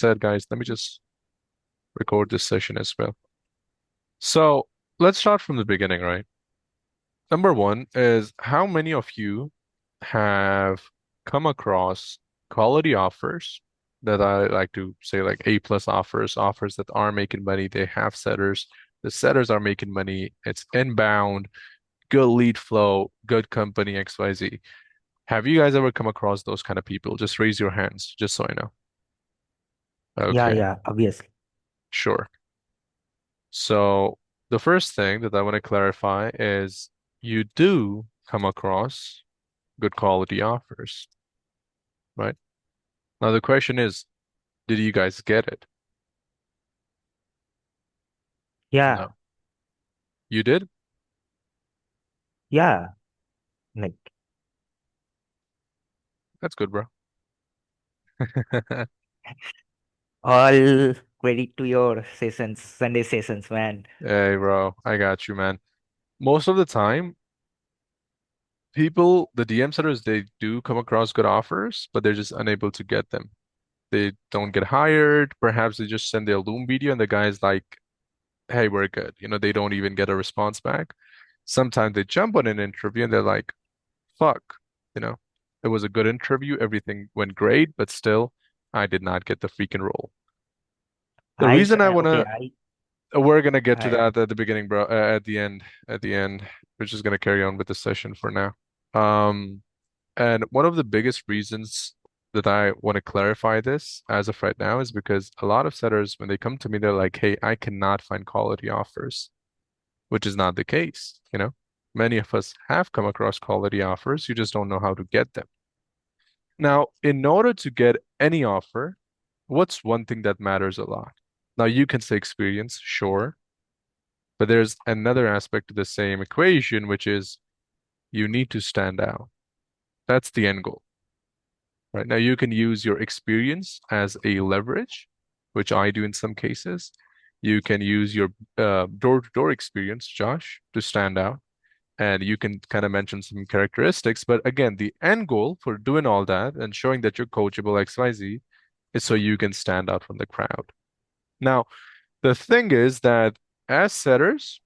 said, guys, let me just record this session as well. So let's start from the beginning, right? Number one is how many of you have come across quality offers that I like to say like A plus offers, offers that are making money, they have setters, the setters are making money, it's inbound, good lead flow, good company, XYZ. Have you guys ever come across those kind of people? Just raise your hands, just so I know. Yeah, Okay, yeah, obviously. sure. So the first thing that I want to clarify is you do come across good quality offers, right? Now the question is, did you guys get it? Yeah, No. You did? yeah. Like That's good, bro. all credit to your sessions, Sunday sessions, man. Hey, bro, I got you, man. Most of the time, people, the DM setters, they do come across good offers, but they're just unable to get them. They don't get hired. Perhaps they just send their Loom video and the guy's like, hey, we're good. They don't even get a response back. Sometimes they jump on an interview and they're like, fuck, you know, it was a good interview. Everything went great, but still, I did not get the freaking role. The reason I Okay, wanna, we're gonna get to I, that at the beginning, bro. At the end, we're just gonna carry on with the session for now. Um, and one of the biggest reasons that I want to clarify this as of right now is because a lot of setters, when they come to me, they're like, hey, I cannot find quality offers, which is not the case. Many of us have come across quality offers, you just don't know how to get them. Now, in order to get any offer, what's one thing that matters a lot? Now, you can say experience, sure, but there's another aspect to the same equation, which is you need to stand out. That's the end goal, right? Now, you can use your experience as a leverage, which I do in some cases. You can use your door-to-door experience, Josh, to stand out. And you can kind of mention some characteristics. But again, the end goal for doing all that and showing that you're coachable XYZ is so you can stand out from the crowd. Now, the thing is that as setters,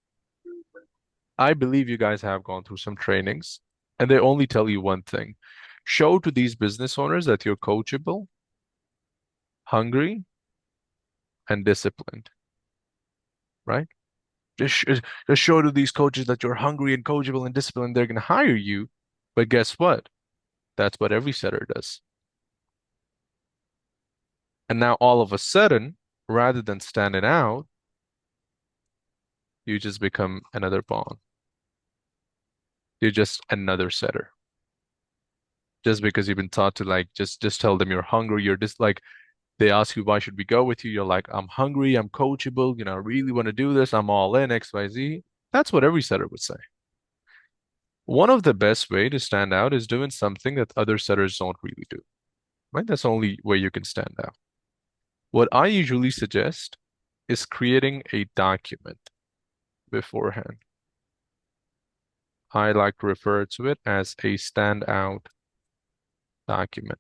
I believe you guys have gone through some trainings and they only tell you one thing. Show to these business owners that you're coachable, hungry, and disciplined, right? Just show to these coaches that you're hungry and coachable and disciplined. They're going to hire you. But guess what? That's what every setter does. And now all of a sudden, rather than standing out, you just become another pawn. You're just another setter. Just because you've been taught to like just tell them you're hungry, you're just like they ask you why should we go with you? You're like, I'm hungry, I'm coachable, I really want to do this, I'm all in, XYZ. That's what every setter would say. One of the best way to stand out is doing something that other setters don't really do. Right? That's the only way you can stand out. What I usually suggest is creating a document beforehand. I like to refer to it as a standout document.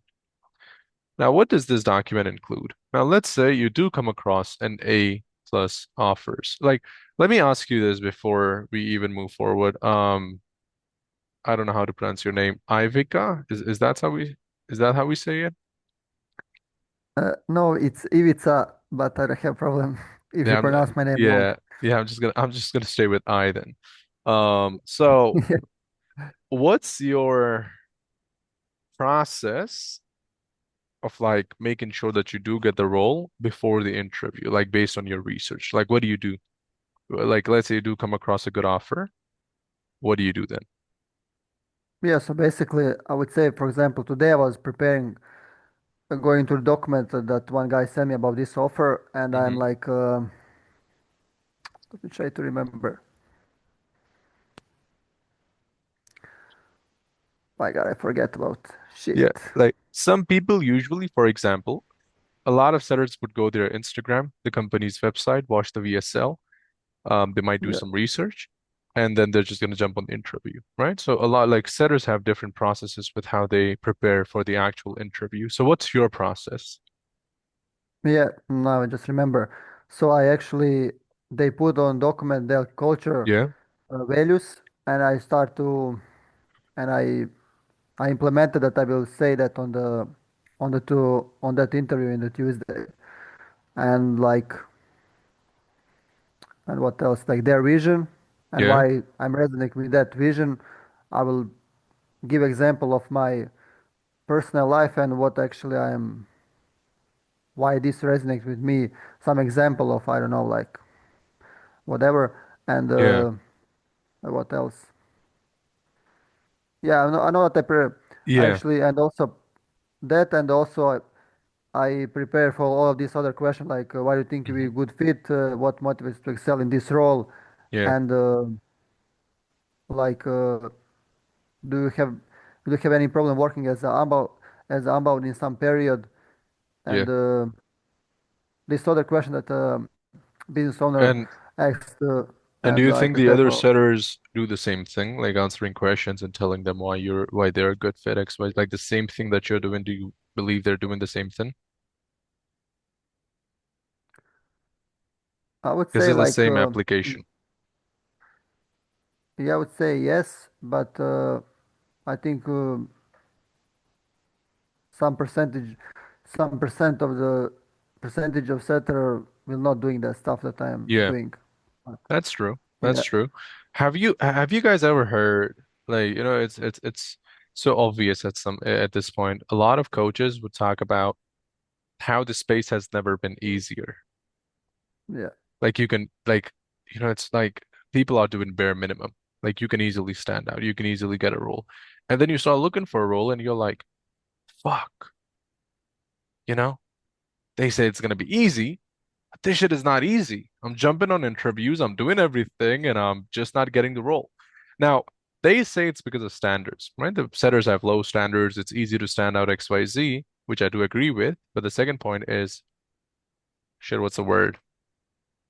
Now, what does this document include? Now, let's say you do come across an A plus offers. Like, let me ask you this before we even move forward. I don't know how to pronounce your name. Ivica? Is that how we say it? No, it's Ivica, but I don't have problem if you Yeah, pronounce my name wrong. yeah, I'm just gonna stay with I then. So what's your process of like making sure that you do get the role before the interview, like based on your research? Like, what do you do? Like, let's say you do come across a good offer. What do you do then? Yeah, so basically, I would say, for example, today I was preparing, going to the document that one guy sent me about this offer, and I'm Hmm. like, let me try to remember. My God, I forget about shit. Yeah, like some people usually, for example, a lot of sellers would go their Instagram, the company's website, watch the VSL. They might do Yeah. some research, and then they're just going to jump on the interview, right? So a lot like setters have different processes with how they prepare for the actual interview. So what's your process? Yeah, now I just remember. So I actually they put on document their culture Yeah, values, and I start to and I implemented that. I will say that on that interview in the Tuesday, and like and what else? Like their vision and yeah, why I'm resonating with that vision. I will give example of my personal life and what actually I am, why this resonates with me. Some example of I don't know like whatever and yeah, what else? Yeah, I know that I yeah. actually and also that and also I prepare for all of these other questions like why do you think you be Hmm. a good fit, what motivates to excel in this role, Yeah, and like do you have do you have any problem working as a unbound in some period, yeah. and this other question that business owner And asked and do and you I think can the tell other for setters do the same thing, like answering questions and telling them why they're a good fit, X, Y, like the same thing that you're doing? Do you believe they're doing the same thing? I would This say is the like same application. yeah, I would say yes, but I think some percentage, some percentage of setter will not doing that stuff that I am Yeah, doing. But, that's true. That's yeah, true. Have you guys ever heard, like, it's so obvious at this point. A lot of coaches would talk about how the space has never been easier. yeah, Like you can like it's like people are doing bare minimum. Like you can easily stand out. You can easily get a role. And then you start looking for a role and you're like, fuck, you know? They say it's gonna be easy, but this shit is not easy. I'm jumping on interviews, I'm doing everything, and I'm just not getting the role. Now, they say it's because of standards, right? The setters have low standards, it's easy to stand out XYZ, which I do agree with. But the second point is, shit, what's the word?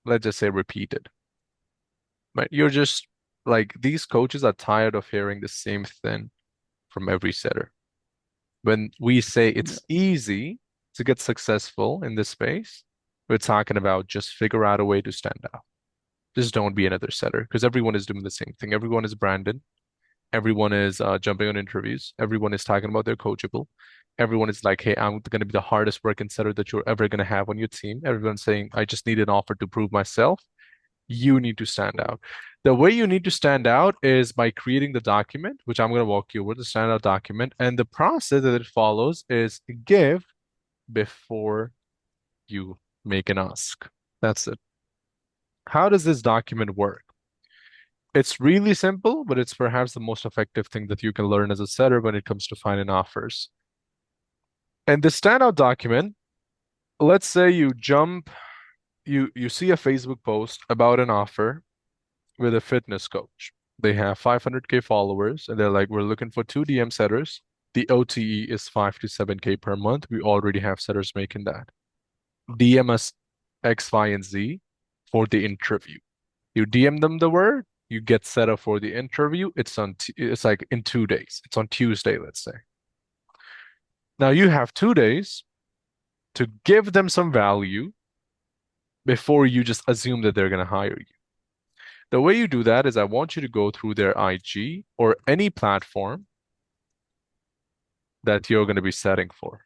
Let's just say repeated. Right? You're just like these coaches are tired of hearing the same thing from every setter. When we say yeah, it's easy to get successful in this space, we're talking about just figure out a way to stand out. Just don't be another setter because everyone is doing the same thing. Everyone is branded. Everyone is jumping on interviews. Everyone is talking about their coachable. Everyone is like, hey, I'm going to be the hardest working setter that you're ever going to have on your team. Everyone's saying, I just need an offer to prove myself. You need to stand out. The way you need to stand out is by creating the document, which I'm going to walk you over the standout document. And the process that it follows is give before you make an ask. That's it. How does this document work? It's really simple, but it's perhaps the most effective thing that you can learn as a setter when it comes to finding offers. And the standout document, let's say you see a Facebook post about an offer with a fitness coach. They have 500K followers, and they're like, we're looking for two DM setters. The OTE is 5 to 7K per month. We already have setters making that. DM us X, Y, and Z for the interview. You DM them the word, you get set up for the interview. It's like in 2 days. It's on Tuesday, let's say. Now you have 2 days to give them some value before you just assume that they're going to hire you. The way you do that is I want you to go through their IG or any platform that you're going to be setting for.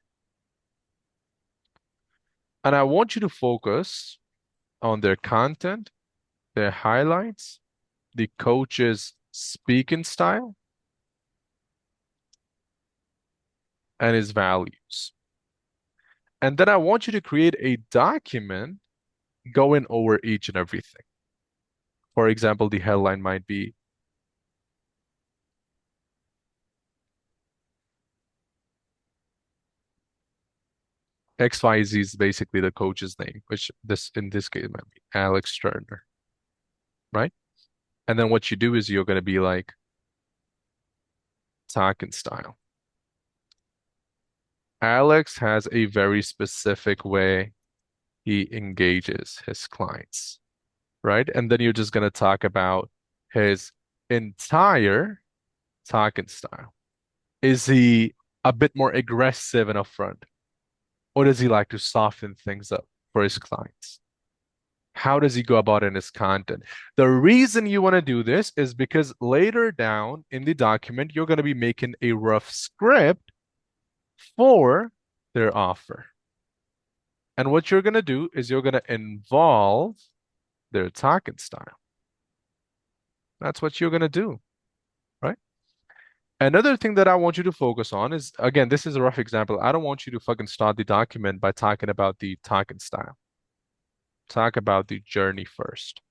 And I want you to focus on their content, their highlights, the coach's speaking style, and his values. And then I want you to create a document going over each and everything. For example, the headline might be XYZ is basically the coach's name, which this in this case might be Alex Turner, right? And then what you do is you're going to be like talking style. Alex has a very specific way he engages his clients, right? And then you're just going to talk about his entire talking style. Is he a bit more aggressive and upfront? Or does he like to soften things up for his clients? How does he go about in his content? The reason you want to do this is because later down in the document, you're going to be making a rough script for their offer. And what you're going to do is you're going to involve their talking style. That's what you're going to do, right? Another thing that I want you to focus on is, again, this is a rough example. I don't want you to fucking start the document by talking about the talking style. Talk about the journey first.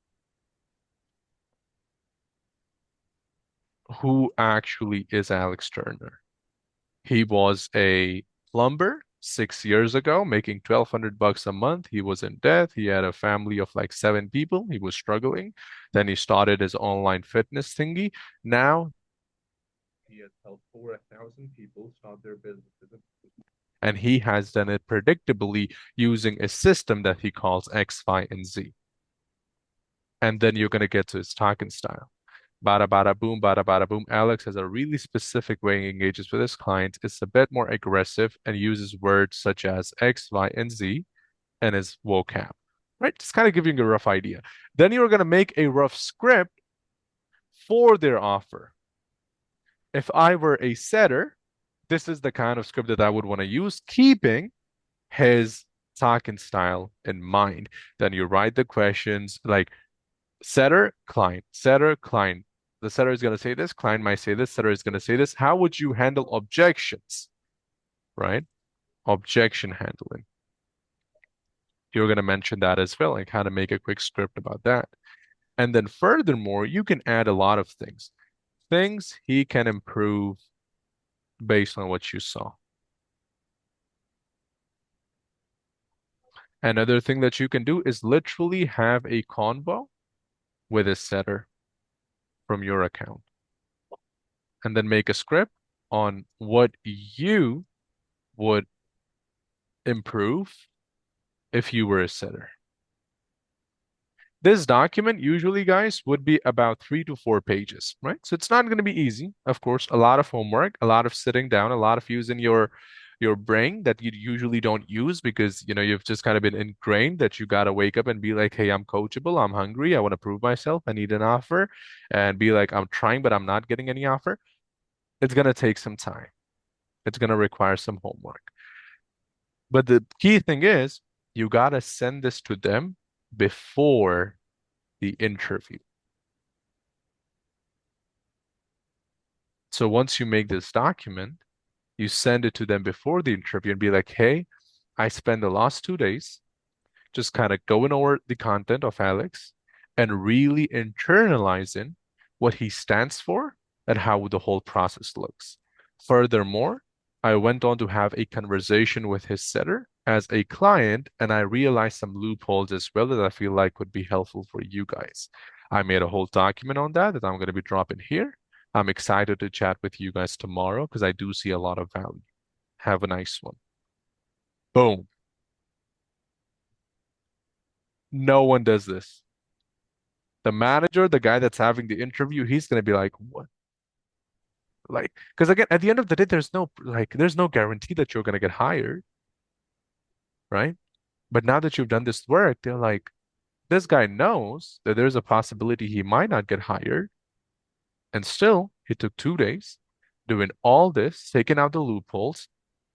Who actually is Alex Turner? He was a plumber 6 years ago, making 1,200 bucks a month. He was in debt. He had a family of like 7 people. He was struggling. Then he started his online fitness thingy. Now he has helped over 1,000 people start their businesses. And he has done it predictably using a system that he calls X, Y, and Z. And then you're going to get to his talking style. Bada bada boom, bada bada boom. Alex has a really specific way he engages with his clients. It's a bit more aggressive and uses words such as X, Y, and Z and his vocab. Right? Just kind of giving you a rough idea. Then you're going to make a rough script for their offer. If I were a setter, this is the kind of script that I would want to use, keeping his talking style in mind. Then you write the questions like setter, client, setter, client. The setter is going to say this, client might say this, setter is going to say this. How would you handle objections, right? Objection handling. You're going to mention that as well and kind of make a quick script about that. And then furthermore, you can add a lot of things. Things he can improve based on what you saw. Another thing that you can do is literally have a convo with a setter from your account and then make a script on what you would improve if you were a setter. This document usually, guys, would be about 3 to 4 pages, right? So it's not going to be easy. Of course, a lot of homework, a lot of sitting down, a lot of using your brain that you usually don't use because you've just kind of been ingrained that you got to wake up and be like, hey, I'm coachable, I'm hungry, I want to prove myself, I need an offer, and be like, I'm trying, but I'm not getting any offer. It's going to take some time. It's going to require some homework. But the key thing is you got to send this to them before the interview. So once you make this document, you send it to them before the interview and be like, hey, I spent the last 2 days just kind of going over the content of Alex and really internalizing what he stands for and how the whole process looks. Furthermore, I went on to have a conversation with his setter as a client, and I realized some loopholes as well that I feel like would be helpful for you guys. I made a whole document on that I'm going to be dropping here. I'm excited to chat with you guys tomorrow because I do see a lot of value. Have a nice one. Boom. No one does this. The manager, the guy that's having the interview, he's going to be like, what? Like, because again, at the end of the day, there's no guarantee that you're going to get hired, right? But now that you've done this work, they're like, this guy knows that there's a possibility he might not get hired. And still, he took 2 days doing all this, taking out the loopholes.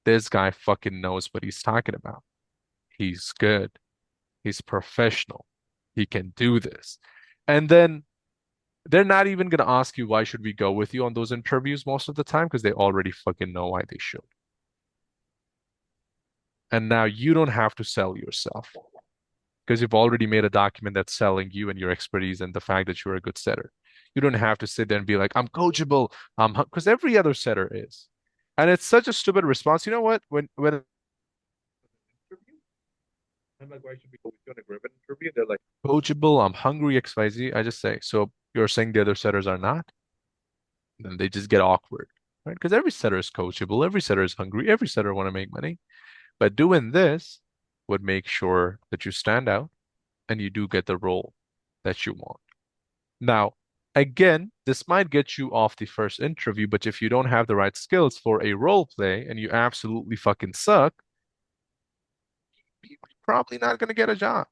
This guy fucking knows what he's talking about. He's good. He's professional. He can do this. And then they're not even going to ask you why should we go with you on those interviews most of the time because they already fucking know why they should. And now you don't have to sell yourself because you've already made a document that's selling you and your expertise and the fact that you're a good setter. You don't have to sit there and be like, I'm coachable. Because every other setter is. And it's such a stupid response. You know what? When I'm like, why should we go with you on a Griffin interview? They're like, coachable, I'm hungry, XYZ. I just say, so you're saying the other setters are not? Then they just get awkward, right? Because every setter is coachable, every setter is hungry, every setter want to make money. But doing this would make sure that you stand out and you do get the role that you want. Now, again, this might get you off the first interview, but if you don't have the right skills for a role play and you absolutely fucking suck, you're probably not going to get a job,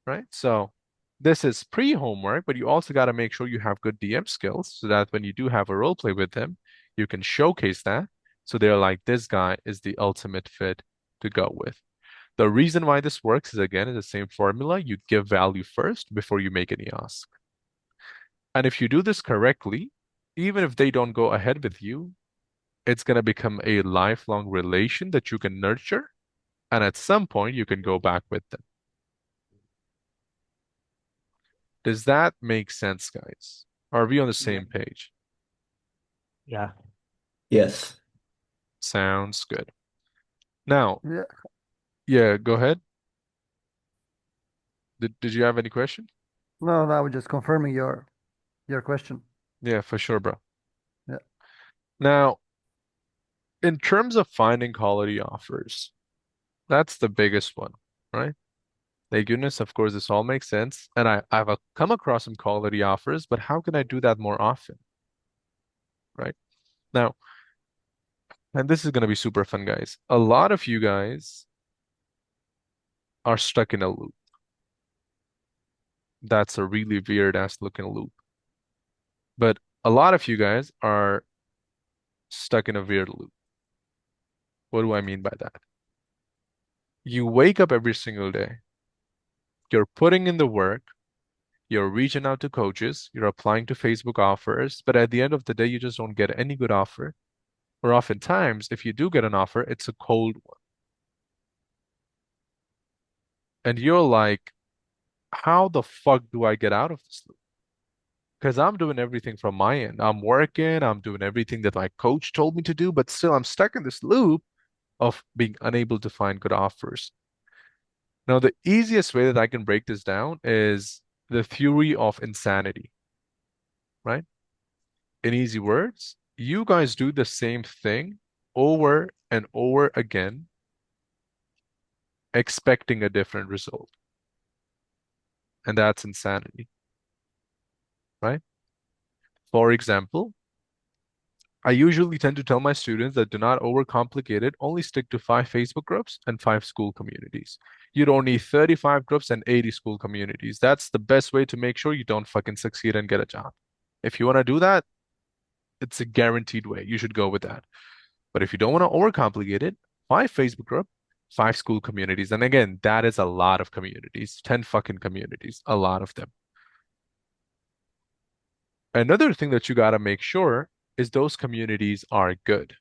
right? So this is pre-homework, but you also got to make sure you have good DM skills so that when you do have a role play with them, you can showcase that. So they're like, this guy is the ultimate fit to go with. The reason why this works is again is the same formula. You give value first before you make any ask. And if you do this correctly, even if they don't go ahead with you, it's going to become a lifelong relation that you can nurture. And at some point, you can go back with them. Does that make sense, guys? Are we on the Yeah. same page? Yeah. Yes. Sounds good. Now, Yeah. yeah, go ahead. Did you have any question? No, no, I was just confirming your question. Yeah, for sure, bro. Yeah. Now, in terms of finding quality offers, that's the biggest one, right? Thank goodness, of course, this all makes sense. And I've come across some quality offers, but how can I do that more often, right? Now, and this is going to be super fun, guys. A lot of you guys are stuck in a loop. That's a really weird ass looking loop. But a lot of you guys are stuck in a weird loop. What do I mean by that? You wake up every single day, you're putting in the work, you're reaching out to coaches, you're applying to Facebook offers, but at the end of the day, you just don't get any good offer. Or oftentimes, if you do get an offer, it's a cold one. And you're like, how the fuck do I get out of this loop? Because I'm doing everything from my end. I'm working, I'm doing everything that my coach told me to do, but still I'm stuck in this loop of being unable to find good offers. Now, the easiest way that I can break this down is the theory of insanity, right? In easy words, you guys do the same thing over and over again, expecting a different result. And that's insanity, right? For example, I usually tend to tell my students that do not overcomplicate it, only stick to 5 Facebook groups and 5 school communities. You don't need 35 groups and 80 school communities. That's the best way to make sure you don't fucking succeed and get a job. If you want to do that, it's a guaranteed way. You should go with that. But if you don't want to overcomplicate it, 5 Facebook group, 5 school communities. And again, that is a lot of communities, 10 fucking communities, a lot of them. Another thing that you got to make sure is those communities are good.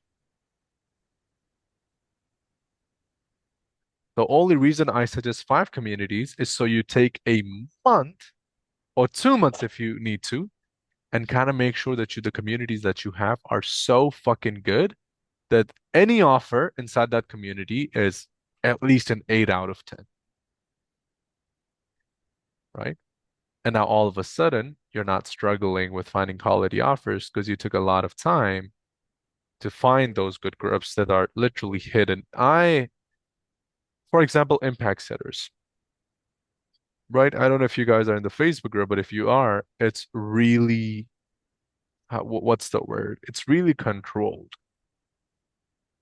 The only reason I suggest 5 communities is so you take a month or 2 months if you need to, and kind of make sure that the communities that you have are so fucking good that any offer inside that community is at least an 8 out of 10, right? And now all of a sudden, you're not struggling with finding quality offers because you took a lot of time to find those good groups that are literally hidden. For example, impact setters, right? I don't know if you guys are in the Facebook group, but if you are, it's really, what's the word? It's really controlled.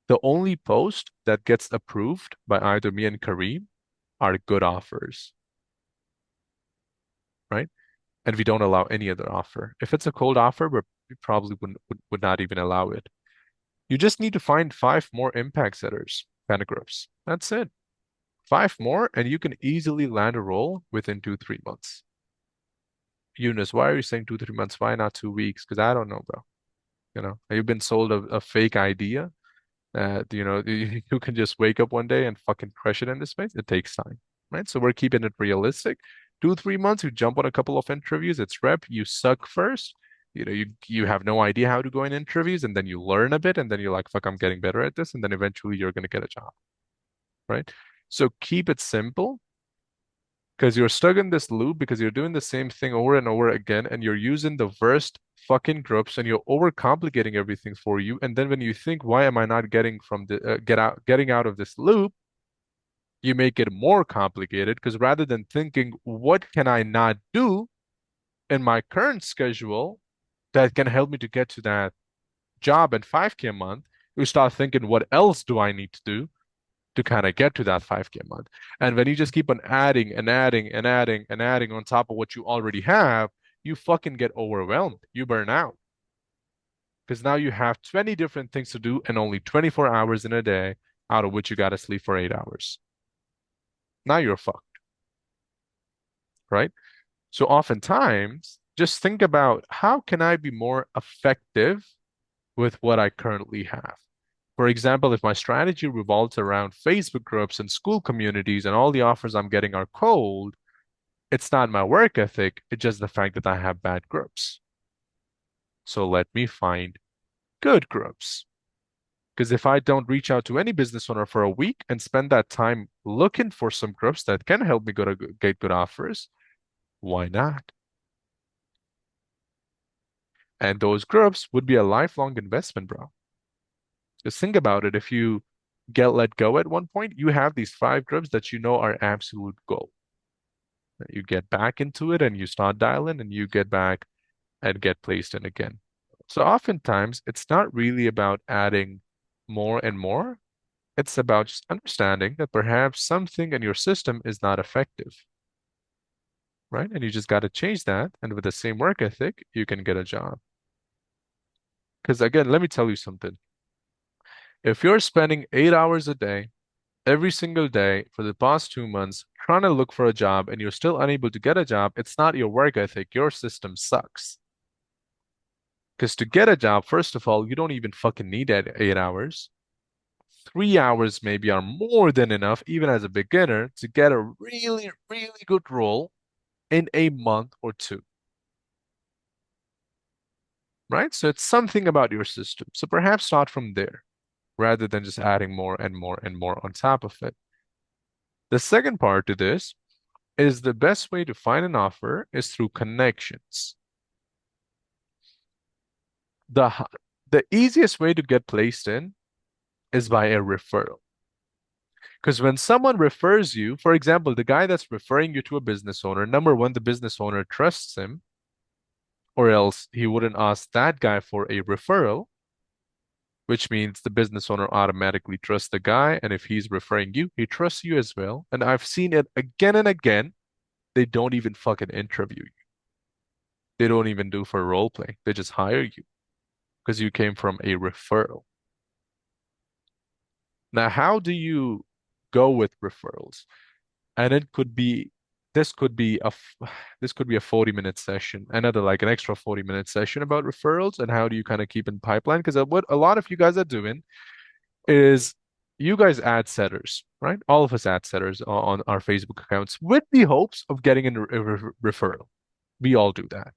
The only post that gets approved by either me and Kareem are good offers, right? And we don't allow any other offer. If it's a cold offer, we probably would not even allow it. You just need to find 5 more impact setters kind of groups. That's it. 5 more, and you can easily land a role within 2, 3 months. Eunice, why are you saying 2, 3 months? Why not 2 weeks? Because I don't know, bro. You've been sold a fake idea that, you can just wake up one day and fucking crush it in this space. It takes time, right? So we're keeping it realistic. 2, 3 months, you jump on a couple of interviews, it's rep, you suck first. You have no idea how to go in interviews, and then you learn a bit, and then you're like, fuck, I'm getting better at this, and then eventually you're gonna get a job, right? So keep it simple because you're stuck in this loop because you're doing the same thing over and over again, and you're using the worst fucking groups, and you're overcomplicating everything for you. And then when you think, why am I not getting out of this loop? You make it more complicated because rather than thinking, what can I not do in my current schedule that can help me to get to that job and 5K a month, you start thinking, what else do I need to do to kind of get to that 5K a month. And when you just keep on adding and adding and adding and adding on top of what you already have, you fucking get overwhelmed. You burn out because now you have 20 different things to do and only 24 hours in a day, out of which you got to sleep for 8 hours. Now you're fucked, right? So oftentimes, just think about how can I be more effective with what I currently have. For example, if my strategy revolves around Facebook groups and school communities and all the offers I'm getting are cold, it's not my work ethic, it's just the fact that I have bad groups. So let me find good groups. Because if I don't reach out to any business owner for a week and spend that time looking for some groups that can help me get good offers, why not? And those groups would be a lifelong investment, bro. Just think about it. If you get let go at one point, you have these 5 groups that you know are absolute gold. You get back into it and you start dialing and you get back and get placed in again. So oftentimes it's not really about adding more and more. It's about just understanding that perhaps something in your system is not effective, right? And you just got to change that. And with the same work ethic, you can get a job. Because again, let me tell you something. If you're spending 8 hours a day, every single day for the past 2 months, trying to look for a job and you're still unable to get a job, it's not your work ethic. Your system sucks. Because to get a job, first of all, you don't even fucking need that 8 hours. 3 hours maybe are more than enough, even as a beginner, to get a really, really good role in a month or two. Right? So it's something about your system. So perhaps start from there rather than just adding more and more and more on top of it. The second part to this is the best way to find an offer is through connections. The, the easiest way to get placed in is by a referral. Because when someone refers you, for example, the guy that's referring you to a business owner, number one, the business owner trusts him, or else he wouldn't ask that guy for a referral, which means the business owner automatically trusts the guy. And if he's referring you, he trusts you as well. And I've seen it again and again. They don't even fucking interview you. They don't even do for role play. They just hire you because you came from a referral. Now, how do you go with referrals? And it could be this could be a this could be a 40-minute session, another like an extra 40-minute session about referrals and how do you kind of keep in pipeline? Because what a lot of you guys are doing is you guys add setters, right? All of us add setters on our Facebook accounts with the hopes of getting a referral. We all do that.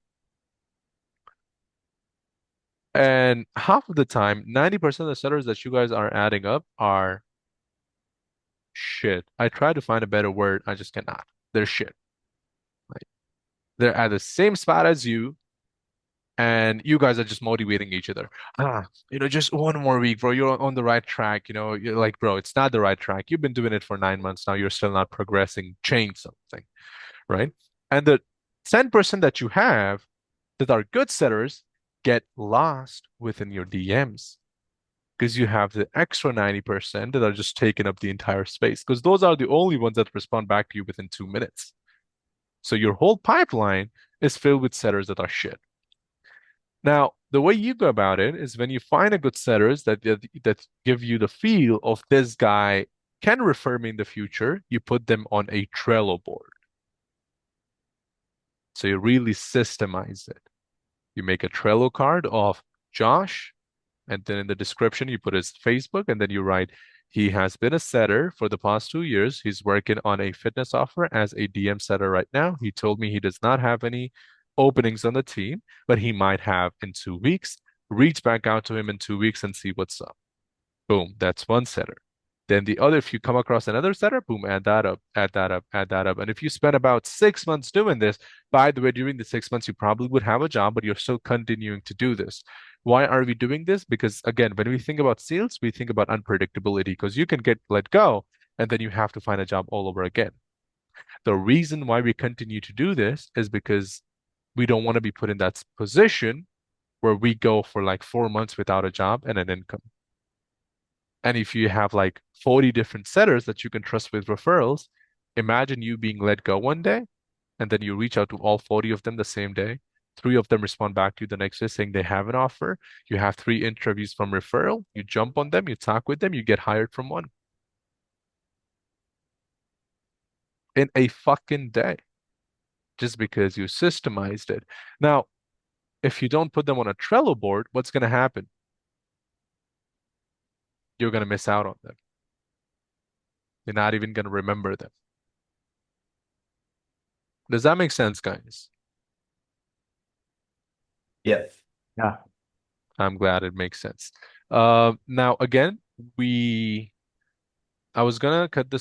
And half of the time, 90% of the setters that you guys are adding up are shit. I try to find a better word, I just cannot. They're shit. Like, they're at the same spot as you, and you guys are just motivating each other. Just one more week, bro. You're on the right track. You're like, bro, it's not the right track. You've been doing it for 9 months now. You're still not progressing. Change something, right? And the 10% that you have that are good setters get lost within your DMs because you have the extra 90% that are just taking up the entire space because those are the only ones that respond back to you within 2 minutes. So your whole pipeline is filled with setters that are shit. Now, the way you go about it is when you find a good setters that give you the feel of this guy can refer me in the future, you put them on a Trello board. So you really systemize it. You make a Trello card of Josh, and then in the description you put his Facebook, and then you write, he has been a setter for the past 2 years. He's working on a fitness offer as a DM setter right now. He told me he does not have any openings on the team, but he might have in 2 weeks. Reach back out to him in 2 weeks and see what's up. Boom, that's one setter. Then the other, if you come across another setter, boom, add that up, add that up, add that up. And if you spend about 6 months doing this, by the way, during the 6 months, you probably would have a job, but you're still continuing to do this. Why are we doing this? Because again, when we think about sales, we think about unpredictability because you can get let go and then you have to find a job all over again. The reason why we continue to do this is because we don't want to be put in that position where we go for like 4 months without a job and an income. And if you have like 40 different setters that you can trust with referrals, imagine you being let go one day and then you reach out to all 40 of them the same day. Three of them respond back to you the next day saying they have an offer. You have three interviews from referral. You jump on them, you talk with them, you get hired from one in a fucking day just because you systemized it. Now, if you don't put them on a Trello board, what's going to happen? You're going to miss out on them. You're not even going to remember them. Does that make sense, guys? Yeah. Yeah. I'm glad it makes sense. Now, again, I was gonna cut this